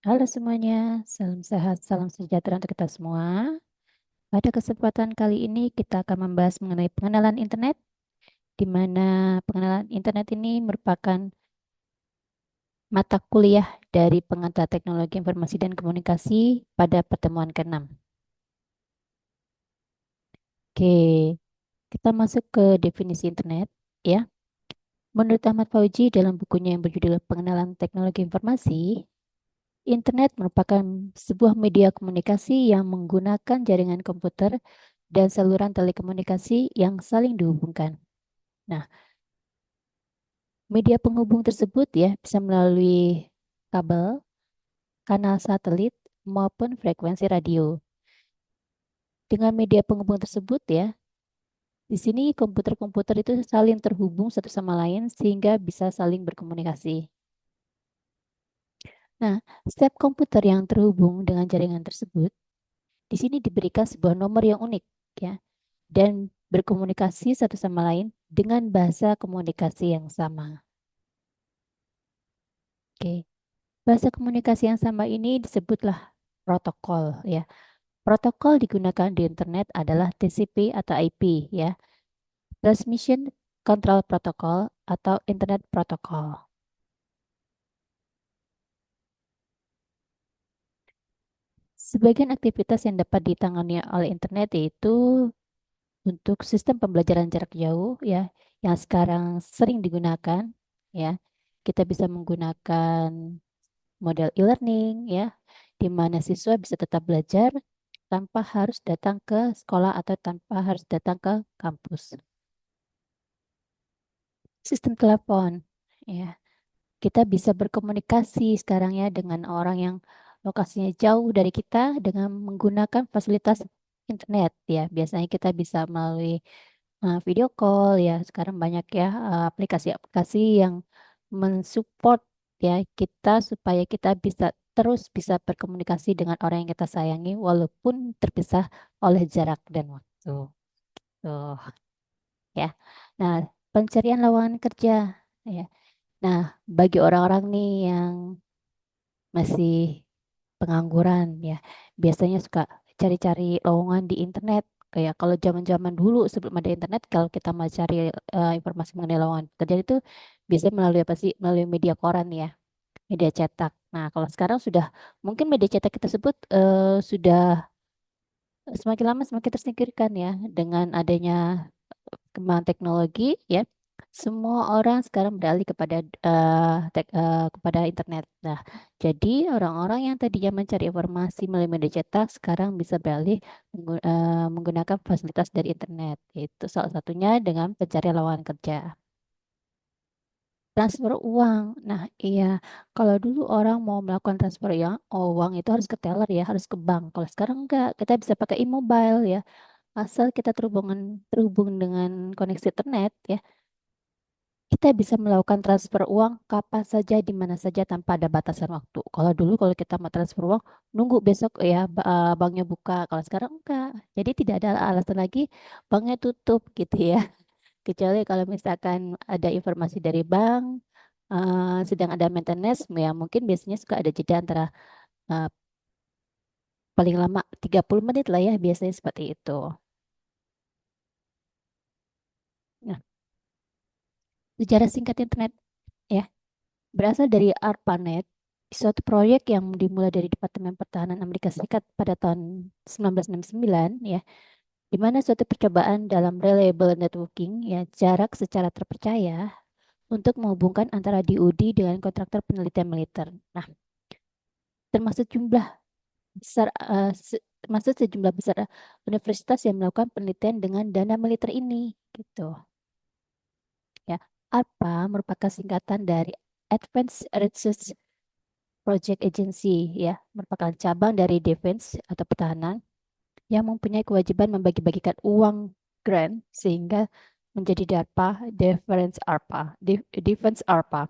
Halo semuanya, salam sehat, salam sejahtera untuk kita semua. Pada kesempatan kali ini kita akan membahas mengenai pengenalan internet, di mana pengenalan internet ini merupakan mata kuliah dari pengantar teknologi informasi dan komunikasi pada pertemuan ke-6. Oke, kita masuk ke definisi internet, ya. Menurut Ahmad Fauzi dalam bukunya yang berjudul Pengenalan Teknologi Informasi, internet merupakan sebuah media komunikasi yang menggunakan jaringan komputer dan saluran telekomunikasi yang saling dihubungkan. Nah, media penghubung tersebut ya bisa melalui kabel, kanal satelit, maupun frekuensi radio. Dengan media penghubung tersebut ya, di sini komputer-komputer itu saling terhubung satu sama lain sehingga bisa saling berkomunikasi. Nah, setiap komputer yang terhubung dengan jaringan tersebut, di sini diberikan sebuah nomor yang unik ya, dan berkomunikasi satu sama lain dengan bahasa komunikasi yang sama. Oke. Bahasa komunikasi yang sama ini disebutlah protokol ya. Protokol digunakan di internet adalah TCP atau IP ya. Transmission Control Protocol atau Internet Protocol. Sebagian aktivitas yang dapat ditangani oleh internet yaitu untuk sistem pembelajaran jarak jauh ya, yang sekarang sering digunakan ya. Kita bisa menggunakan model e-learning ya, di mana siswa bisa tetap belajar tanpa harus datang ke sekolah atau tanpa harus datang ke kampus. Sistem telepon, ya, kita bisa berkomunikasi sekarang ya dengan orang yang lokasinya jauh dari kita dengan menggunakan fasilitas internet ya. Biasanya kita bisa melalui video call ya. Sekarang banyak ya aplikasi-aplikasi yang mensupport ya kita supaya kita bisa berkomunikasi dengan orang yang kita sayangi walaupun terpisah oleh jarak dan waktu. Tuh, ya. Nah, pencarian lowongan kerja ya. Nah, bagi orang-orang nih yang masih pengangguran ya, biasanya suka cari-cari lowongan di internet. Kayak kalau zaman-zaman dulu sebelum ada internet, kalau kita mau cari informasi mengenai lowongan kerja itu biasanya melalui apa sih? Melalui media koran ya, media cetak. Nah, kalau sekarang sudah mungkin media cetak kita sebut sudah semakin lama semakin tersingkirkan ya dengan adanya perkembangan teknologi ya. Semua orang sekarang beralih kepada internet. Nah, jadi orang-orang yang tadinya mencari informasi melalui media cetak sekarang bisa beralih menggunakan fasilitas dari internet. Itu salah satunya dengan pencarian lowongan kerja. Transfer uang. Nah, iya, kalau dulu orang mau melakukan transfer uang itu harus ke teller ya, harus ke bank. Kalau sekarang enggak, kita bisa pakai e-mobile ya. Asal kita terhubung dengan koneksi internet ya, kita bisa melakukan transfer uang kapan saja, di mana saja tanpa ada batasan waktu. Kalau dulu kalau kita mau transfer uang, nunggu besok ya banknya buka. Kalau sekarang enggak. Jadi tidak ada alasan lagi banknya tutup gitu ya. Kecuali kalau misalkan ada informasi dari bank, sedang ada maintenance, ya mungkin biasanya suka ada jeda antara eh, paling lama 30 menit lah ya, biasanya seperti itu. Nah, sejarah singkat internet ya. Berasal dari ARPANET, suatu proyek yang dimulai dari Departemen Pertahanan Amerika Serikat pada tahun 1969, ya, di mana suatu percobaan dalam reliable networking, ya, jarak secara terpercaya untuk menghubungkan antara DoD dengan kontraktor penelitian militer. Nah, termasuk jumlah termasuk sejumlah besar universitas yang melakukan penelitian dengan dana militer ini, gitu. Ya, ARPA merupakan singkatan dari Advanced Research Project Agency ya, merupakan cabang dari Defense atau pertahanan yang mempunyai kewajiban membagi-bagikan uang grant sehingga menjadi DARPA, Defense ARPA.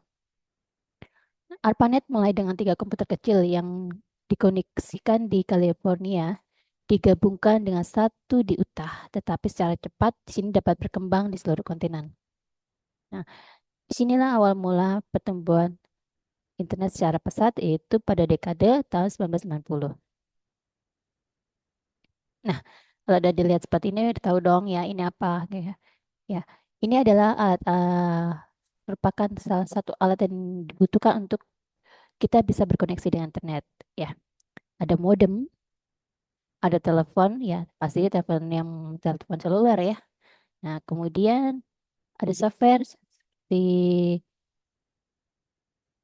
ARPANET mulai dengan 3 komputer kecil yang dikoneksikan di California, digabungkan dengan satu di Utah, tetapi secara cepat di sini dapat berkembang di seluruh kontinen. Nah, disinilah awal mula pertumbuhan internet secara pesat itu pada dekade tahun 1990. Nah, kalau udah dilihat seperti ini, udah tahu dong ya ini apa gitu ya. Ya, ini adalah alat, merupakan salah satu alat yang dibutuhkan untuk kita bisa berkoneksi dengan internet. Ya, ada modem, ada telepon, ya pasti telepon seluler ya. Nah, kemudian ada software seperti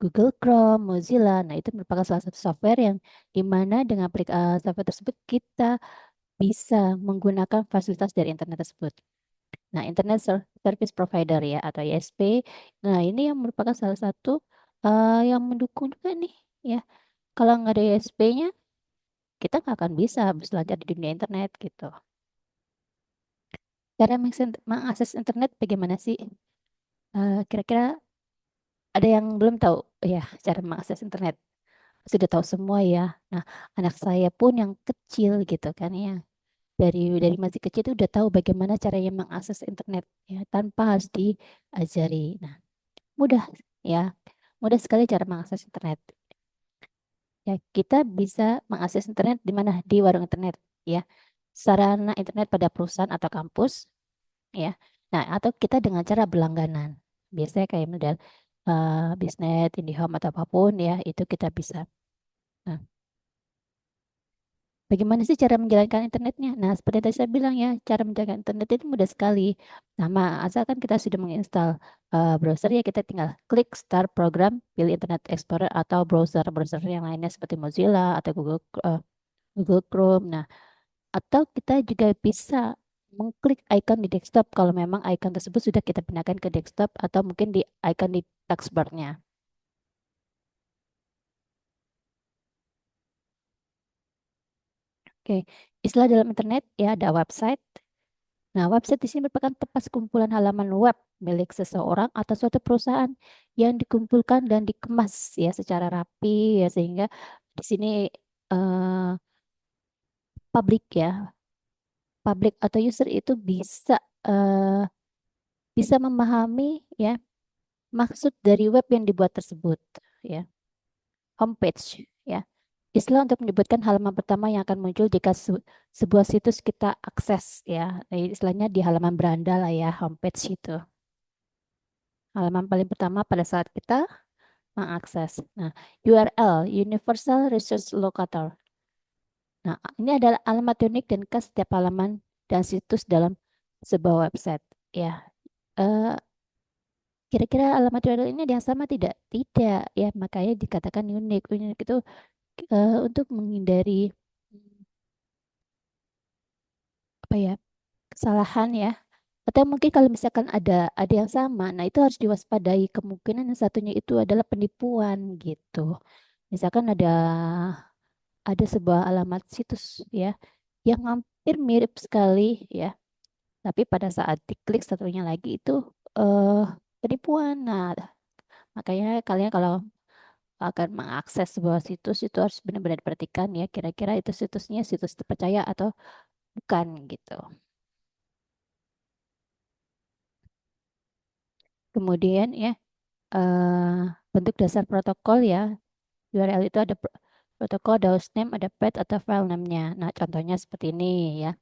Google Chrome, Mozilla. Nah, itu merupakan salah satu software yang di mana dengan software tersebut kita bisa menggunakan fasilitas dari internet tersebut. Nah, Service Provider ya atau ISP. Nah, ini yang merupakan salah satu yang mendukung juga nih ya. Kalau nggak ada ISP-nya, kita nggak akan bisa belajar di dunia internet gitu. Cara mengakses internet bagaimana sih? Kira-kira ada yang belum tahu ya cara mengakses internet? Sudah tahu semua ya. Nah, anak saya pun yang kecil gitu kan ya. Dari masih kecil itu udah tahu bagaimana caranya mengakses internet ya tanpa harus diajari. Nah, mudah ya. Mudah sekali cara mengakses internet. Ya, kita bisa mengakses internet di mana? Di warung internet ya. Sarana internet pada perusahaan atau kampus ya. Nah, atau kita dengan cara berlangganan. Biasanya kayak model bisnet, IndiHome atau apapun ya, itu kita bisa. Nah, bagaimana sih cara menjalankan internetnya? Nah, seperti tadi saya bilang ya, cara menjalankan internet itu mudah sekali. Sama, asalkan kita sudah menginstal browser ya, kita tinggal klik Start Program, pilih Internet Explorer atau browser-browser yang lainnya seperti Mozilla atau Google Chrome. Nah, atau kita juga bisa mengklik icon di desktop kalau memang icon tersebut sudah kita pindahkan ke desktop atau mungkin di icon di taskbar-nya. Oke, istilah dalam internet ya ada website. Nah, website di sini merupakan tempat kumpulan halaman web milik seseorang atau suatu perusahaan yang dikumpulkan dan dikemas ya secara rapi ya sehingga di sini eh, publik ya, publik atau user itu eh, bisa memahami ya maksud dari web yang dibuat tersebut ya. Homepage ya. Istilah untuk menyebutkan halaman pertama yang akan muncul jika sebuah situs kita akses ya. Istilahnya di halaman beranda lah ya, homepage itu. Halaman paling pertama pada saat kita mengakses. Nah, URL, Universal Resource Locator. Nah, ini adalah alamat unik dan khas setiap halaman dan situs dalam sebuah website. Ya, eh, kira-kira alamat URL ini ada yang sama tidak? Tidak, ya. Makanya dikatakan unik. Unik itu untuk menghindari apa ya kesalahan ya. Atau mungkin kalau misalkan ada yang sama, nah itu harus diwaspadai kemungkinan yang satunya itu adalah penipuan gitu. Misalkan ada sebuah alamat situs ya yang hampir mirip sekali ya, tapi pada saat diklik satunya lagi itu eh penipuan. Nah, makanya kalian kalau akan mengakses sebuah situs itu harus benar-benar diperhatikan ya kira-kira itu situsnya situs terpercaya atau bukan gitu. Kemudian ya eh bentuk dasar protokol ya. URL itu ada protokol, ada hostname, ada path atau file name-nya. Nah, contohnya seperti ini ya.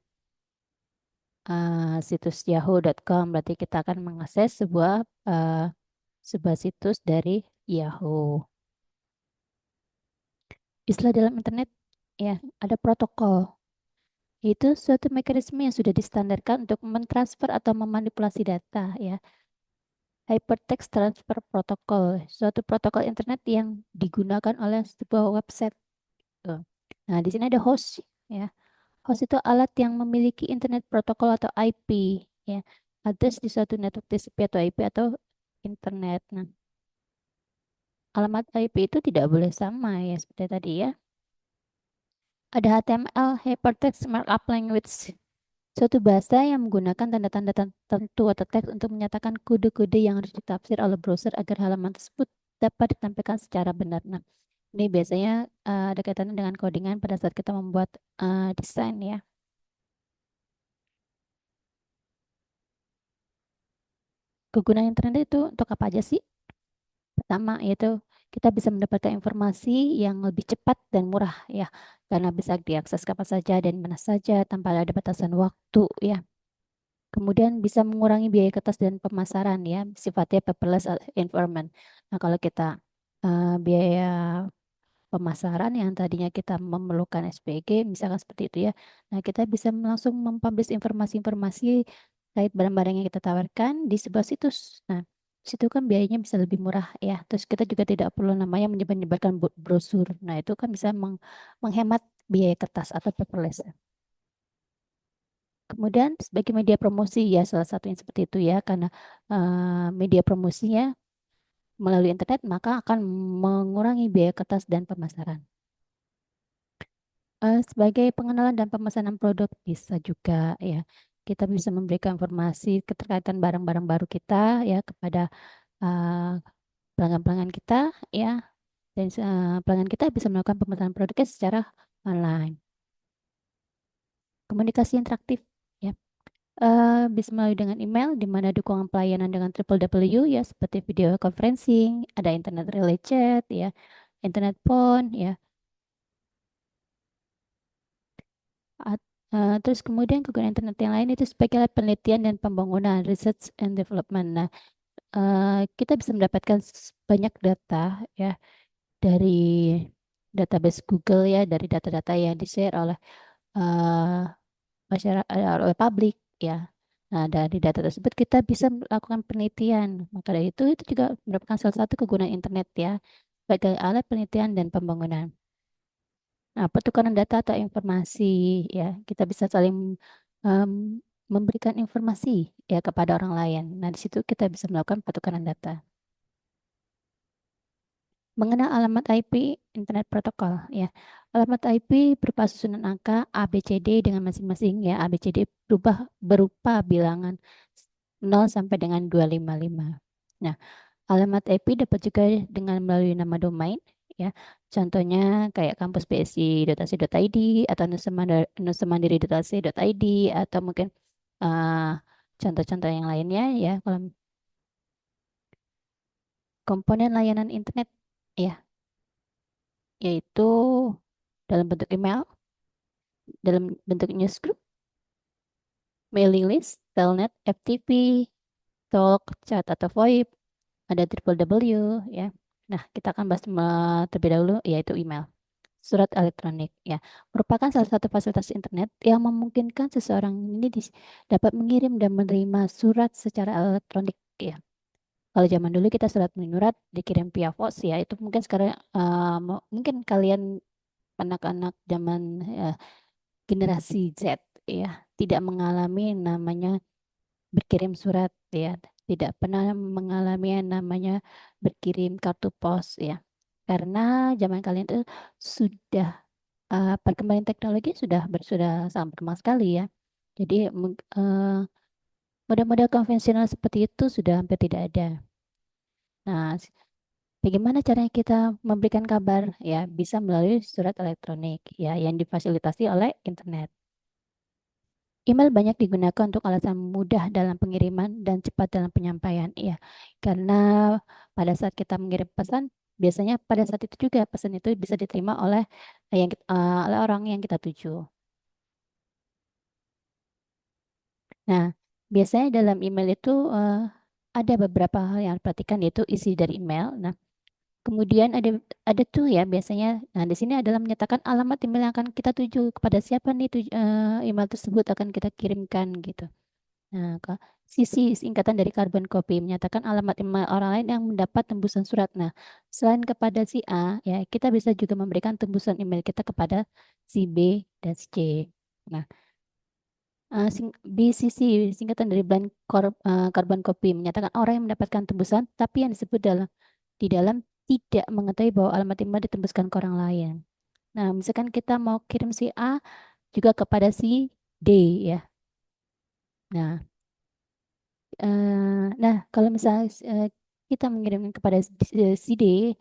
Situs yahoo.com berarti kita akan mengakses eh, sebuah situs dari Yahoo. Istilah dalam internet ya, ada protokol. Itu suatu mekanisme yang sudah distandarkan untuk mentransfer atau memanipulasi data ya. Hypertext Transfer Protocol, suatu protokol internet yang digunakan oleh sebuah website. Tuh. Nah, di sini ada host ya. Host itu alat yang memiliki internet protokol atau IP ya. Address di suatu network TCP atau IP atau internet. Nah, alamat IP itu tidak boleh sama ya seperti tadi ya. Ada HTML, Hypertext Markup Language, suatu bahasa yang menggunakan tanda-tanda tertentu atau teks untuk menyatakan kode-kode yang harus ditafsir oleh browser agar halaman tersebut dapat ditampilkan secara benar. Nah, ini biasanya ada kaitannya dengan codingan pada saat kita membuat desain ya. Kegunaan internet itu untuk apa aja sih? Pertama yaitu kita bisa mendapatkan informasi yang lebih cepat dan murah ya, karena bisa diakses kapan saja dan mana saja tanpa ada batasan waktu ya. Kemudian bisa mengurangi biaya kertas dan pemasaran ya, sifatnya paperless environment. Nah, kalau kita biaya pemasaran yang tadinya kita memerlukan SPG, misalkan seperti itu ya. Nah, kita bisa langsung mempublish informasi-informasi terkait barang-barang yang kita tawarkan di sebuah situs. Nah, situ kan biayanya bisa lebih murah ya. Terus kita juga tidak perlu namanya menyebarkan brosur. Nah, itu kan bisa menghemat biaya kertas atau paperless. Kemudian sebagai media promosi ya salah satu yang seperti itu ya karena media promosinya melalui internet maka akan mengurangi biaya kertas dan pemasaran. Sebagai pengenalan dan pemesanan produk bisa juga ya. Kita bisa memberikan informasi keterkaitan barang-barang baru kita ya kepada uh, pelanggan-pelanggan kita ya. Dan pelanggan kita bisa melakukan pemesanan produknya secara online. Komunikasi interaktif ya. Bisa melalui dengan email di mana dukungan pelayanan dengan triple W ya seperti video conferencing, ada internet relay chat ya, internet phone ya. Terus kemudian kegunaan internet yang lain itu sebagai penelitian dan pembangunan research and development. Nah, kita bisa mendapatkan banyak data ya dari database Google ya, dari data-data yang di-share oleh uh, masyarakat, oleh publik ya. Nah, dari data tersebut kita bisa melakukan penelitian. Maka dari itu juga merupakan salah satu kegunaan internet ya sebagai alat penelitian dan pembangunan. Nah, pertukaran data atau informasi ya, kita bisa saling em, memberikan informasi ya kepada orang lain. Nah, di situ kita bisa melakukan pertukaran data. Mengenal alamat IP Internet Protokol ya. Alamat IP berupa susunan angka ABCD dengan masing-masing ya. ABCD berubah berupa bilangan 0 sampai dengan 255. Nah, alamat IP dapat juga dengan melalui nama domain ya. Contohnya kayak kampus bsi.ac.id atau nusamandiri.ac.id atau mungkin eh, contoh-contoh yang lainnya ya. Kalau komponen layanan internet ya, yaitu dalam bentuk email, dalam bentuk newsgroup, mailing list, telnet, FTP, talk, chat atau VoIP, ada triple W ya. Nah, kita akan bahas terlebih dahulu yaitu email. Surat elektronik ya merupakan salah satu fasilitas internet yang memungkinkan seseorang ini dapat mengirim dan menerima surat secara elektronik ya. Kalau zaman dulu kita surat menyurat dikirim via pos ya itu mungkin sekarang mungkin kalian anak-anak zaman generasi Z ya tidak mengalami namanya berkirim surat ya tidak pernah mengalami yang namanya berkirim kartu pos ya karena zaman kalian itu sudah perkembangan teknologi sudah sangat berkembang sekali ya. Jadi model-model konvensional seperti itu sudah hampir tidak ada. Nah, bagaimana caranya kita memberikan kabar? Ya, bisa melalui surat elektronik ya yang difasilitasi oleh internet. Email banyak digunakan untuk alasan mudah dalam pengiriman dan cepat dalam penyampaian. Ya, karena pada saat kita mengirim pesan, biasanya pada saat itu juga pesan itu bisa diterima oleh oleh orang yang kita tuju. Nah, biasanya dalam email itu ada beberapa hal yang perhatikan yaitu isi dari email. Nah, kemudian ada tuh ya biasanya. Nah, di sini adalah menyatakan alamat email yang akan kita tuju kepada siapa nih email tersebut akan kita kirimkan gitu. Nah, sisi singkatan dari carbon copy menyatakan alamat email orang lain yang mendapat tembusan surat. Nah, selain kepada si A, ya kita bisa juga memberikan tembusan email kita kepada si B dan si C. Nah, BCC singkatan dari carbon copy menyatakan orang yang mendapatkan tembusan tapi yang disebut di dalam tidak mengetahui bahwa alamat email ditembuskan ke orang lain. Nah, misalkan kita mau kirim si A juga kepada si D ya. Nah, kalau misalnya kita mengirim kepada si D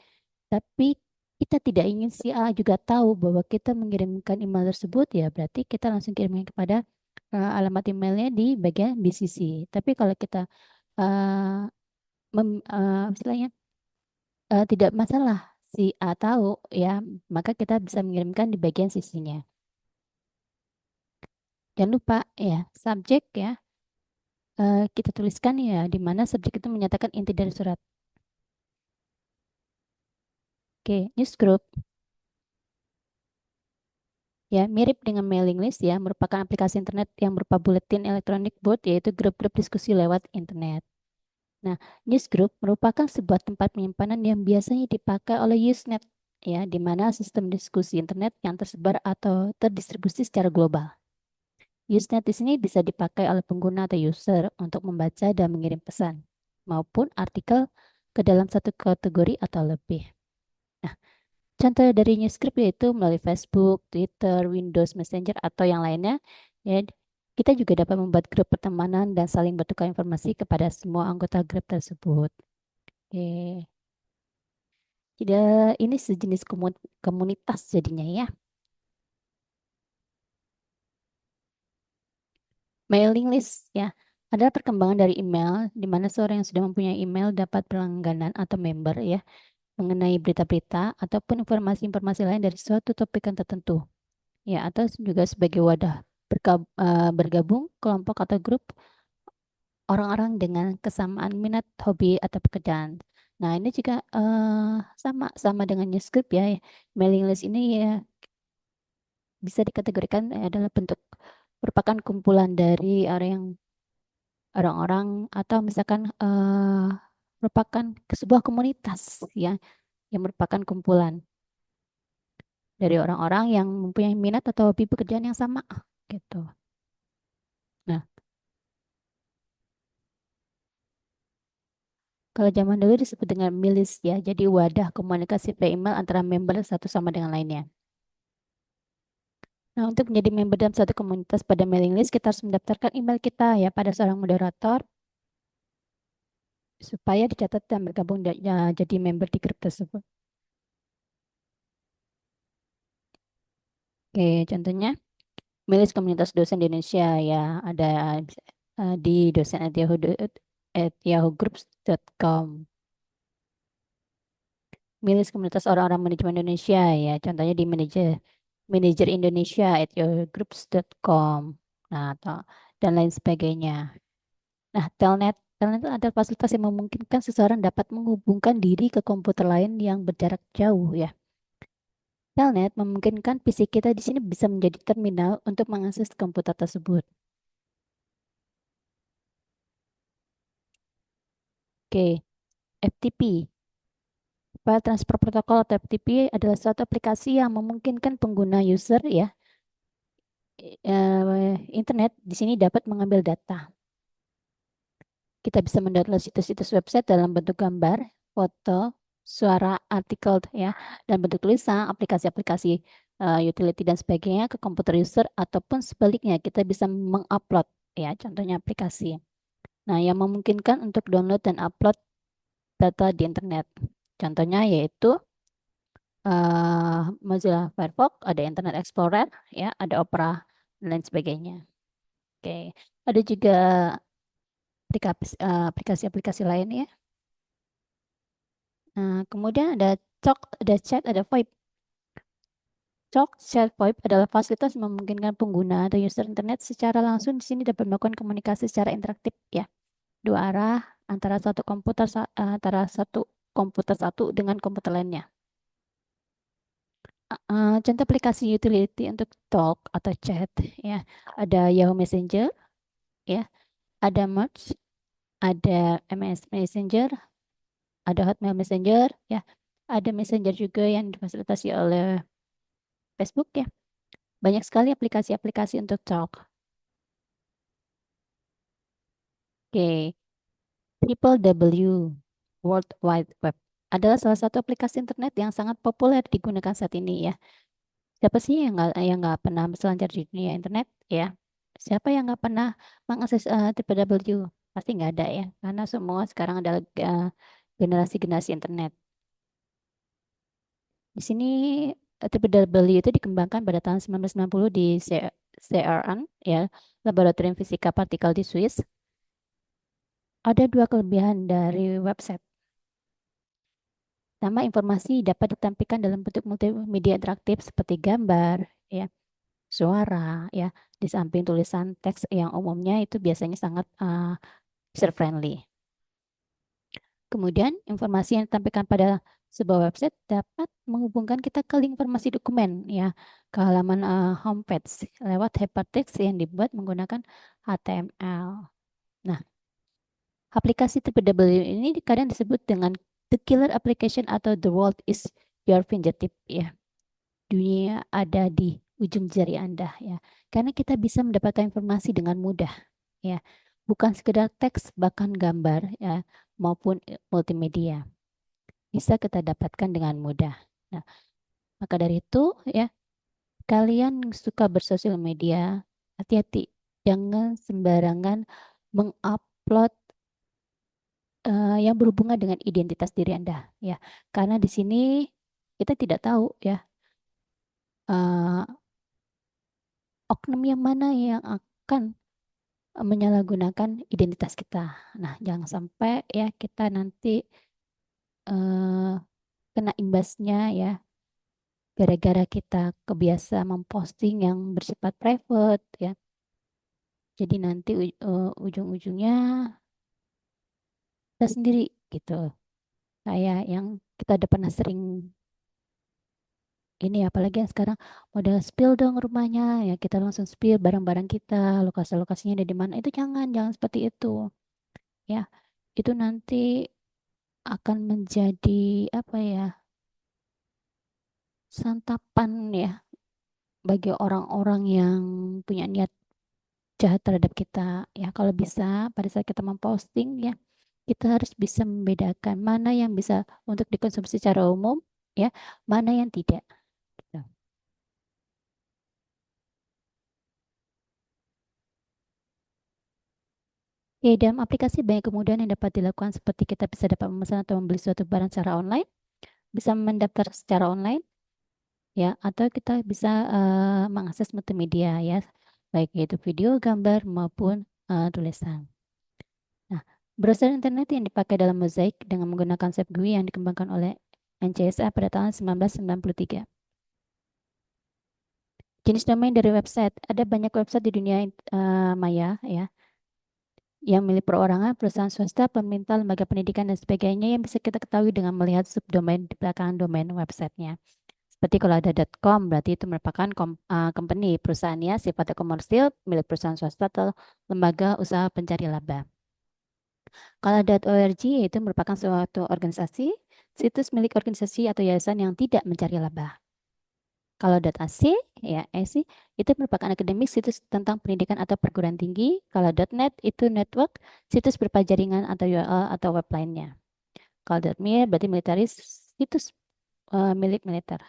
tapi kita tidak ingin si A juga tahu bahwa kita mengirimkan email tersebut ya berarti kita langsung kirimkan kepada alamat emailnya di bagian BCC. Tapi kalau kita istilahnya tidak masalah si A tahu ya, maka kita bisa mengirimkan di bagian sisinya. Jangan lupa ya, subjek ya, kita tuliskan ya di mana subjek itu menyatakan inti dari surat. Oke, newsgroup ya mirip dengan mailing list ya, merupakan aplikasi internet yang berupa buletin elektronik board yaitu grup-grup diskusi lewat internet. Nah, newsgroup merupakan sebuah tempat penyimpanan yang biasanya dipakai oleh Usenet ya, di mana sistem diskusi internet yang tersebar atau terdistribusi secara global. Usenet di sini bisa dipakai oleh pengguna atau user untuk membaca dan mengirim pesan maupun artikel ke dalam satu kategori atau lebih. Nah, contoh dari Newsgroup yaitu melalui Facebook, Twitter, Windows Messenger atau yang lainnya. Ya, kita juga dapat membuat grup pertemanan dan saling bertukar informasi kepada semua anggota grup tersebut. Oke. Jadi ini sejenis komunitas jadinya ya. Mailing list ya adalah perkembangan dari email di mana seorang yang sudah mempunyai email dapat berlangganan atau member ya mengenai berita-berita ataupun informasi-informasi lain dari suatu topik yang tertentu. Ya, atau juga sebagai wadah bergabung kelompok atau grup orang-orang dengan kesamaan minat, hobi atau pekerjaan. Nah, ini juga sama sama dengan newsgroup ya. Mailing list ini ya bisa dikategorikan adalah bentuk merupakan kumpulan dari orang-orang atau misalkan merupakan sebuah komunitas ya yang merupakan kumpulan dari orang-orang yang mempunyai minat atau hobi pekerjaan yang sama gitu. Nah, kalau zaman dulu disebut dengan milis ya, jadi wadah komunikasi via email antara member satu sama dengan lainnya. Nah, untuk menjadi member dalam satu komunitas pada mailing list, kita harus mendaftarkan email kita ya pada seorang moderator supaya dicatat dan bergabung ya, jadi member di grup tersebut. Oke, contohnya milis komunitas dosen di Indonesia ya, ada di dosen@yahoo@yahoo.groups.com. Milis komunitas orang-orang manajemen Indonesia ya, contohnya di manajer Indonesia@yahoo.groups.com. Nah, dan lain sebagainya. Nah, Telnet itu adalah fasilitas yang memungkinkan seseorang dapat menghubungkan diri ke komputer lain yang berjarak jauh ya. Telnet memungkinkan PC kita di sini bisa menjadi terminal untuk mengakses komputer tersebut. Oke, FTP. File Transfer Protocol atau FTP adalah suatu aplikasi yang memungkinkan pengguna user ya internet di sini dapat mengambil data. Kita bisa mendownload situs-situs website dalam bentuk gambar, foto, suara, artikel ya, dan bentuk tulisan, aplikasi-aplikasi utility dan sebagainya ke komputer user ataupun sebaliknya kita bisa mengupload ya, contohnya aplikasi. Nah, yang memungkinkan untuk download dan upload data di internet. Contohnya yaitu Mozilla Firefox, ada Internet Explorer, ya, ada Opera dan lain sebagainya. Oke, ada juga aplikasi-aplikasi lain ya. Nah, kemudian ada Talk, ada chat, ada VoIP. Talk, chat, VoIP adalah fasilitas yang memungkinkan pengguna atau user internet secara langsung di sini dapat melakukan komunikasi secara interaktif ya, dua arah antara satu komputer satu dengan komputer lainnya. Contoh aplikasi utility untuk talk atau chat ya, ada Yahoo Messenger ya, ada Merge, ada MS Messenger, ada Hotmail Messenger ya, ada Messenger juga yang difasilitasi oleh Facebook ya. Banyak sekali aplikasi-aplikasi untuk talk. Oke, Triple W World Wide Web adalah salah satu aplikasi internet yang sangat populer digunakan saat ini ya. Siapa sih yang nggak pernah berselancar di dunia internet ya? Siapa yang nggak pernah mengakses www? Pasti nggak ada ya, karena semua sekarang adalah generasi-generasi internet. Di sini www itu dikembangkan pada tahun 1990 di CERN ya, Laboratorium Fisika Partikel di Swiss. Ada dua kelebihan dari website. Tambah informasi dapat ditampilkan dalam bentuk multimedia interaktif seperti gambar, ya, suara, ya, di samping tulisan teks yang umumnya itu biasanya sangat user friendly. Kemudian, informasi yang ditampilkan pada sebuah website dapat menghubungkan kita ke link informasi dokumen, ya, ke halaman homepage lewat hypertext yang dibuat menggunakan HTML. Nah, aplikasi TPW ini kadang disebut dengan the killer application atau the world is your fingertip, ya. Dunia ada di ujung jari Anda, ya. Karena kita bisa mendapatkan informasi dengan mudah, ya. Bukan sekedar teks, bahkan gambar, ya, maupun multimedia bisa kita dapatkan dengan mudah. Nah, maka dari itu, ya, kalian yang suka bersosial media, hati-hati, jangan sembarangan mengupload yang berhubungan dengan identitas diri Anda, ya. Karena di sini kita tidak tahu, ya, eh, oknum yang mana yang akan menyalahgunakan identitas kita. Nah, jangan sampai ya kita nanti eh, kena imbasnya, ya, gara-gara kita kebiasa memposting yang bersifat private, ya. Jadi nanti ujung-ujungnya kita sendiri gitu. Kayak yang kita udah pernah sering ini, apalagi yang sekarang model spill dong rumahnya, ya kita langsung spill barang-barang kita, lokasi-lokasinya ada di mana. Itu jangan seperti itu, ya. Itu nanti akan menjadi apa ya? Santapan, ya, bagi orang-orang yang punya niat jahat terhadap kita, ya. Kalau bisa pada saat kita memposting, ya, kita harus bisa membedakan mana yang bisa untuk dikonsumsi secara umum, ya, mana yang tidak, gitu. Ya, dalam aplikasi banyak kemudahan yang dapat dilakukan seperti kita bisa dapat memesan atau membeli suatu barang secara online, bisa mendaftar secara online, ya, atau kita bisa mengakses multimedia, ya, baik itu video, gambar maupun tulisan. Nah, browser internet yang dipakai dalam Mosaic dengan menggunakan konsep GUI yang dikembangkan oleh NCSA pada tahun 1993. Jenis domain dari website, ada banyak website di dunia maya, ya, yang milik perorangan, perusahaan swasta, pemerintah, lembaga pendidikan, dan sebagainya yang bisa kita ketahui dengan melihat subdomain di belakang domain websitenya. Seperti kalau ada .com, berarti itu merupakan company, perusahaannya sifatnya komersil, milik perusahaan swasta atau lembaga usaha pencari laba. Kalau .org itu merupakan suatu organisasi, situs milik organisasi atau yayasan yang tidak mencari laba. Kalau .ac, ya, AC, itu merupakan akademik, situs tentang pendidikan atau perguruan tinggi. Kalau .net itu network, situs berupa jaringan atau URL atau web lainnya. Kalau .mir berarti militaris, situs milik militer.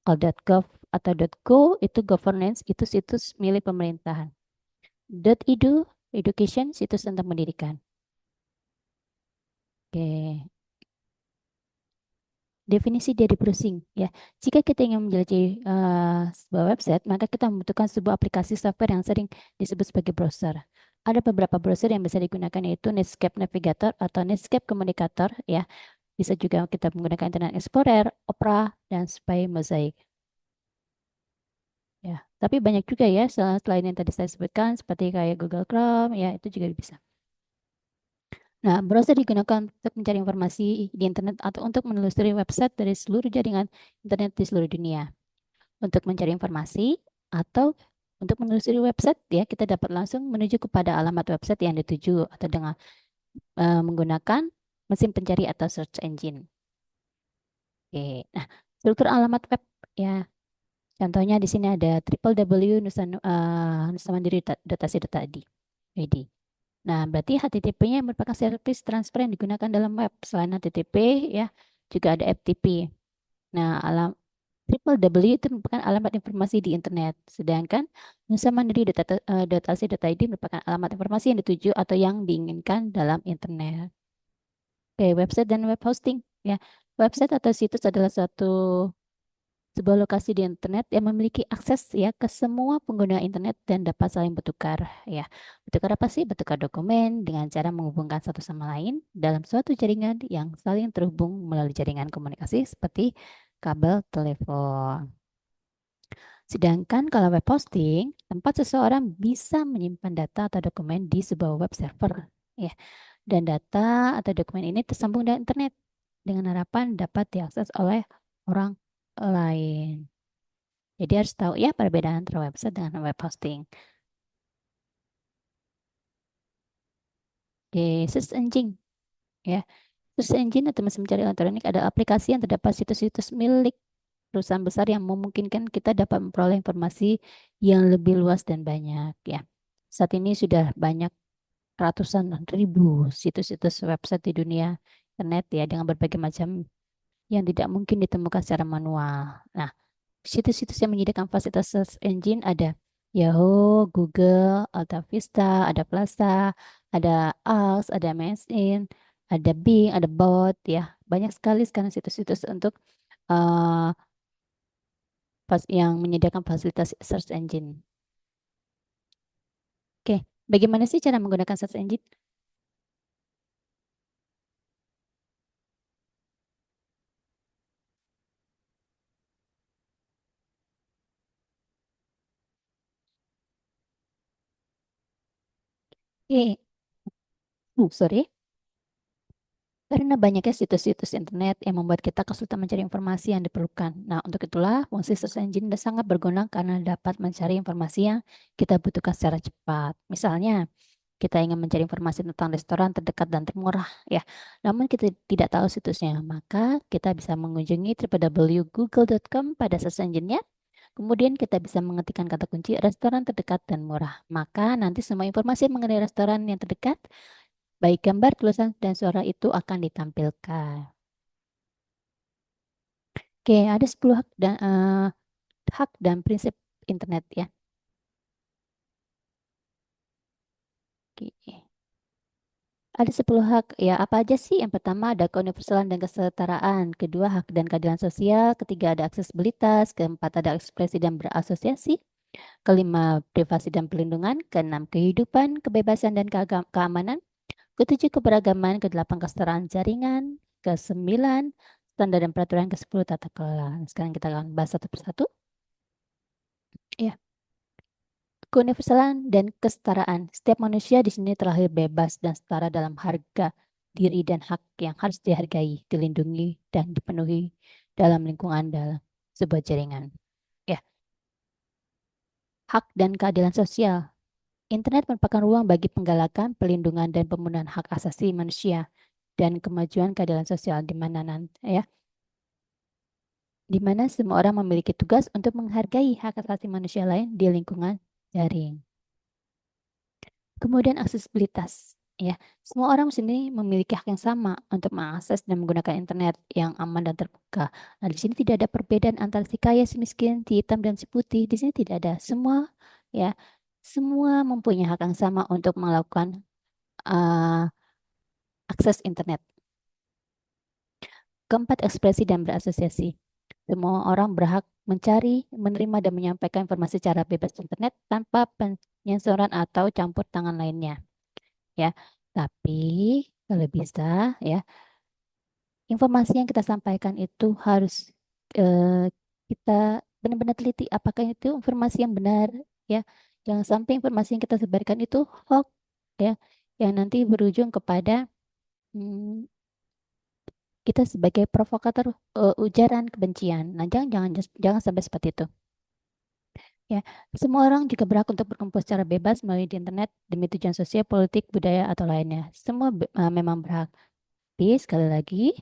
Kalau .gov atau .go itu governance, itu situs milik pemerintahan. .edu, education, situs tentang pendidikan. Oke. Definisi dari browsing, ya. Jika kita ingin menjelajahi sebuah website, maka kita membutuhkan sebuah aplikasi software yang sering disebut sebagai browser. Ada beberapa browser yang bisa digunakan, yaitu Netscape Navigator atau Netscape Communicator, ya. Bisa juga kita menggunakan Internet Explorer, Opera, dan Spy Mosaic. Ya, tapi banyak juga ya selain yang tadi saya sebutkan seperti kayak Google Chrome, ya, itu juga bisa. Nah, browser digunakan untuk mencari informasi di internet atau untuk menelusuri website dari seluruh jaringan internet di seluruh dunia. Untuk mencari informasi atau untuk menelusuri website, ya, kita dapat langsung menuju kepada alamat website yang dituju atau dengan menggunakan mesin pencari atau search engine. Oke. Nah, struktur alamat web, ya. Contohnya di sini ada www.nusamandiri.ac.id. Nah, berarti HTTP-nya merupakan service transfer yang digunakan dalam web. Selain HTTP, ya, juga ada FTP. Nah, www itu merupakan alamat informasi di internet. Sedangkan nusamandiri.ac.id merupakan alamat informasi yang dituju atau yang diinginkan dalam internet. Oke, website dan web hosting, ya. Website atau situs adalah suatu Sebuah lokasi di internet yang memiliki akses ya ke semua pengguna internet dan dapat saling bertukar ya. Bertukar apa sih? Bertukar dokumen dengan cara menghubungkan satu sama lain dalam suatu jaringan yang saling terhubung melalui jaringan komunikasi seperti kabel telepon. Sedangkan kalau web hosting, tempat seseorang bisa menyimpan data atau dokumen di sebuah web server ya. Dan data atau dokumen ini tersambung dengan internet dengan harapan dapat diakses oleh orang lain. Jadi harus tahu ya perbedaan antara website dengan web hosting. Oke, search engine ya. Search engine atau mesin pencari elektronik ada aplikasi yang terdapat situs-situs milik perusahaan besar yang memungkinkan kita dapat memperoleh informasi yang lebih luas dan banyak ya. Saat ini sudah banyak ratusan ribu situs-situs website di dunia internet ya dengan berbagai macam yang tidak mungkin ditemukan secara manual. Nah, situs-situs yang menyediakan fasilitas search engine ada Yahoo, Google, Alta Vista, ada Plaza, ada Ask, ada MSN, ada Bing, ada Bot ya. Banyak sekali sekarang situs-situs untuk uh, yang menyediakan fasilitas search engine. Oke, bagaimana sih cara menggunakan search engine? Sorry. Karena banyaknya situs-situs internet yang membuat kita kesulitan mencari informasi yang diperlukan. Nah, untuk itulah fungsi search engine sangat berguna karena dapat mencari informasi yang kita butuhkan secara cepat. Misalnya, kita ingin mencari informasi tentang restoran terdekat dan termurah, ya. Namun kita tidak tahu situsnya, maka kita bisa mengunjungi www.google.com pada search engine-nya. Kemudian kita bisa mengetikkan kata kunci restoran terdekat dan murah. Maka nanti semua informasi mengenai restoran yang terdekat baik gambar, tulisan, dan suara itu akan ditampilkan. Oke, ada 10 hak dan prinsip internet ya. Oke. Ada 10 hak. Ya, apa aja sih? Yang pertama ada keuniversalan dan kesetaraan. Kedua, hak dan keadilan sosial. Ketiga, ada aksesibilitas. Keempat, ada ekspresi dan berasosiasi. Kelima, privasi dan perlindungan. Keenam, kehidupan, kebebasan dan keamanan. Ketujuh, keberagaman. Kedelapan, kesetaraan jaringan. Kesembilan, standar dan peraturan. Kesepuluh, tata kelola. Sekarang kita akan bahas satu persatu. Ya, keuniversalan dan kesetaraan. Setiap manusia di sini terlahir bebas dan setara dalam harga diri dan hak yang harus dihargai, dilindungi, dan dipenuhi dalam lingkungan dalam sebuah jaringan. Ya, hak dan keadilan sosial. Internet merupakan ruang bagi penggalakan, pelindungan, dan pemenuhan hak asasi manusia dan kemajuan keadilan sosial di mana ya, di mana semua orang memiliki tugas untuk menghargai hak asasi manusia lain di lingkungan daring. Kemudian aksesibilitas. Ya, semua orang di sini memiliki hak yang sama untuk mengakses dan menggunakan internet yang aman dan terbuka. Nah, di sini tidak ada perbedaan antara si kaya, si miskin, si hitam dan si putih. Di sini tidak ada. Semua ya, semua mempunyai hak yang sama untuk melakukan uh, akses internet. Keempat, ekspresi dan berasosiasi. Semua orang berhak mencari, menerima, dan menyampaikan informasi secara bebas di internet tanpa penyensoran atau campur tangan lainnya. Ya, tapi kalau bisa ya, informasi yang kita sampaikan itu harus kita benar-benar teliti apakah itu informasi yang benar ya. Jangan sampai informasi yang kita sebarkan itu hoax ya, yang nanti berujung kepada hmm, kita sebagai provokator ujaran kebencian. Nah, jangan sampai seperti itu. Ya, semua orang juga berhak untuk berkumpul secara bebas melalui di internet demi tujuan sosial, politik, budaya, atau lainnya. Semua memang berhak. Tapi sekali lagi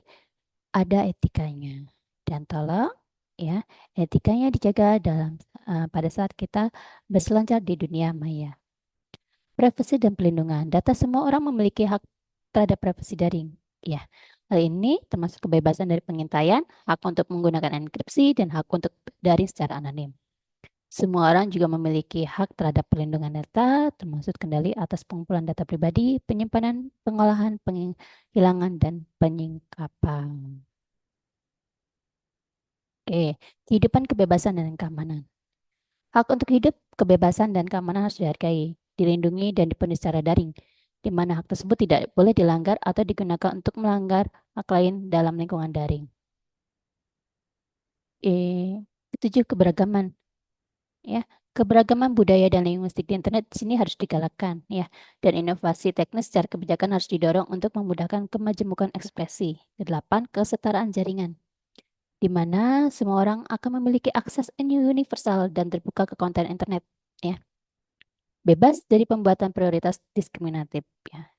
ada etikanya. Dan tolong ya, etikanya dijaga dalam pada saat kita berselancar di dunia maya. Privasi dan pelindungan. Data semua orang memiliki hak terhadap privasi daring. Ya. Hal ini termasuk kebebasan dari pengintaian, hak untuk menggunakan enkripsi, dan hak untuk daring secara anonim. Semua orang juga memiliki hak terhadap perlindungan data, termasuk kendali atas pengumpulan data pribadi, penyimpanan, pengolahan, penghilangan, dan penyingkapan. Oke, kehidupan, kebebasan, dan keamanan. Hak untuk hidup, kebebasan, dan keamanan harus dihargai, dilindungi, dan dipenuhi secara daring, di mana hak tersebut tidak boleh dilanggar atau digunakan untuk melanggar hak lain dalam lingkungan daring. Ketujuh, keberagaman. Ya, keberagaman budaya dan linguistik di internet di sini harus digalakkan, ya, dan inovasi teknis secara kebijakan harus didorong untuk memudahkan kemajemukan ekspresi. Kedelapan, kesetaraan jaringan, di mana semua orang akan memiliki akses universal dan terbuka ke konten internet, ya, bebas dari pembuatan prioritas diskriminatif, ya.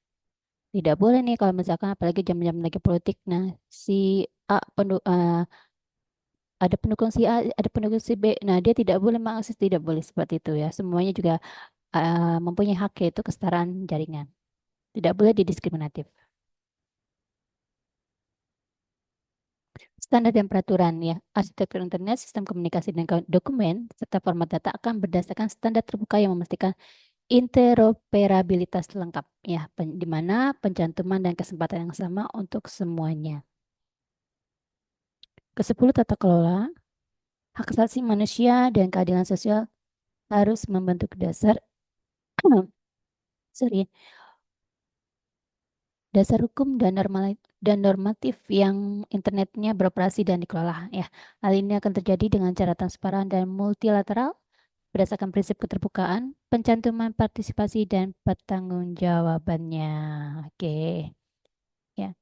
Tidak boleh nih kalau misalkan apalagi jam-jam lagi politik, nah si A ada pendukung si A, ada pendukung si B, nah dia tidak boleh mengakses, tidak boleh seperti itu ya. Semuanya juga mempunyai hak yaitu kesetaraan jaringan. Tidak boleh didiskriminatif. Standar dan peraturan ya. Arsitektur internet, sistem komunikasi dan dokumen, serta format data akan berdasarkan standar terbuka yang memastikan interoperabilitas lengkap ya, di mana pencantuman dan kesempatan yang sama untuk semuanya. Kesepuluh, tata kelola, hak asasi manusia dan keadilan sosial harus membentuk dasar sorry, dasar hukum dan normatif yang internetnya beroperasi dan dikelola ya. Hal ini akan terjadi dengan cara transparan dan multilateral berdasarkan prinsip keterbukaan, pencantuman partisipasi dan pertanggungjawabannya. Oke, ya.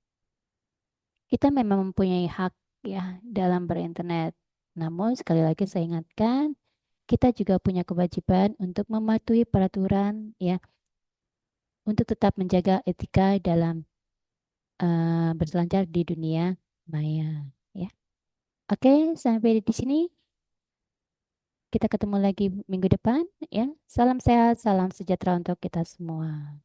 Kita memang mempunyai hak ya dalam berinternet. Namun sekali lagi saya ingatkan, kita juga punya kewajiban untuk mematuhi peraturan ya, untuk tetap menjaga etika dalam berselancar di dunia maya ya. Oke, sampai di sini kita ketemu lagi minggu depan ya. Salam sehat, salam sejahtera untuk kita semua.